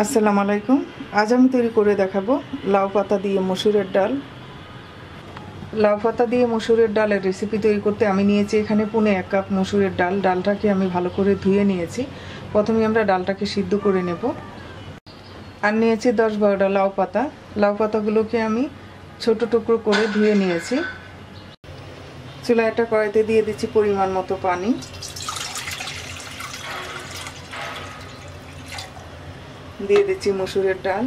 আসসালামু আলাইকুম। আজ আমি তৈরি করে দেখাবো লাউ পাতা দিয়ে মসুরের ডাল। লাউ পাতা দিয়ে মসুরের ডালের রেসিপি তৈরি করতে আমি নিয়েছি এখানে 1.5 কাপ মসুরের ডাল। ডালটাকে আমি ভালো করে ধুয়ে নিয়েছি। প্রথমে আমরা ডালটাকে সিদ্ধ করে নেব। আর নিয়েছি 10-12টা লাউ পাতা। লাউ পাতাগুলোকে আমি ছোট টুকরো করে ধুয়ে নিয়েছি। চুলায় একটা কড়াইতে দিয়ে দিচ্ছি পরিমাণ মতো পানি। দিয়ে দিচ্ছি মসুরের ডাল।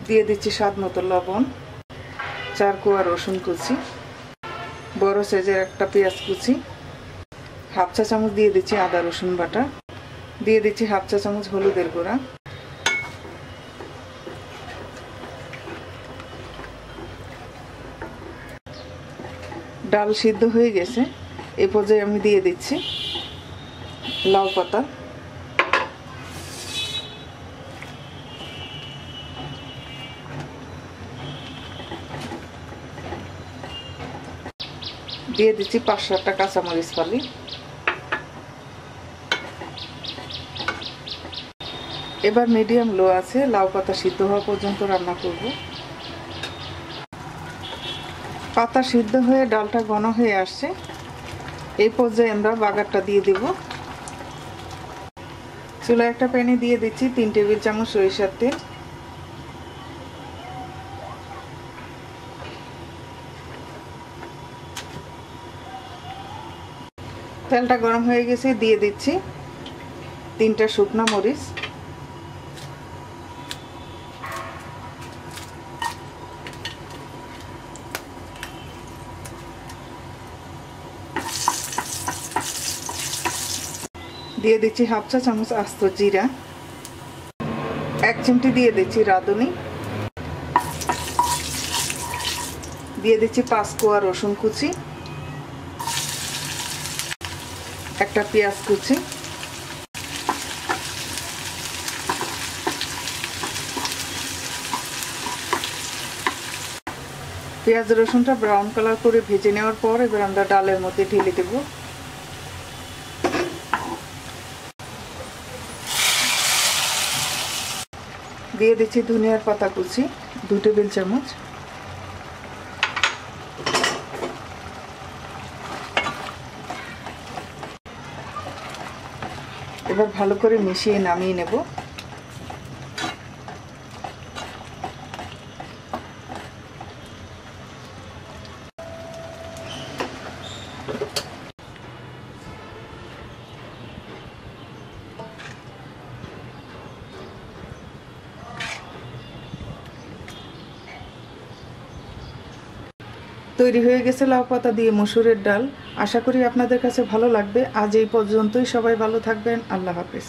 দিয়ে দিচ্ছি স্বাদ মতো লবণ, 4 কোয়া রসুন কুচি, বড় সাইজের একটা পেঁয়াজ কুচি, হাফ চা চামচ দিয়ে দিচ্ছি আদা রসুন বাটা, দিয়ে দিচ্ছি হাফ চা চামচ হলুদের গুঁড়া। ডাল সিদ্ধ হয়ে গেছে। এই পর্যায়ে আমি দিয়ে দিচ্ছি লাউ পাতা। দিয়ে দিচ্ছি 5-7টা কাঁচামরিচ ফালি। এবার মিডিয়াম লো আছে লাউ পাতা সিদ্ধ হওয়া পর্যন্ত রান্না করব। পাতা সিদ্ধ হয়ে ডালটা ঘন হয়ে আসছে। এই পর্যায়ে আমরা বাগারটা দিয়ে দেব। চুলায় একটা প্যানে দিয়ে দিচ্ছি 3 টেবিল চামচ সরিষার তেল। তেলটা গরম হয়ে গেছে, দিয়ে দিচ্ছি 3টা শুকনো মরিচ, দিয়ে দিচ্ছি হাফ চা চামচ আস্ত জিরা, 1 চিমটি দিয়ে দিচ্ছি রাঁধুনি, দিয়ে দিচ্ছি 5 কোয়া রসুন কুচি, একটা পেঁয়াজ কুচি, পেঁয়াজ রসুনটা ব্রাউন কালার করে ভেজে নেওয়ার পর এবার আমরা ডালের মধ্যে ঢেলে দেব। দিয়ে দিচ্ছি ধনিয়ার পাতা কুচি 2 টেবিল চামচ, এবার ভালো করে মিশিয়ে নামিয়ে নেব। তৈরি হয়ে গেছে লাউ পাতা দিয়ে মসুরের ডাল। আশা করি আপনাদের কাছে ভালো লাগবে। আজ এই পর্যন্তই। সবাই ভালো থাকবেন। আল্লাহ হাফেজ।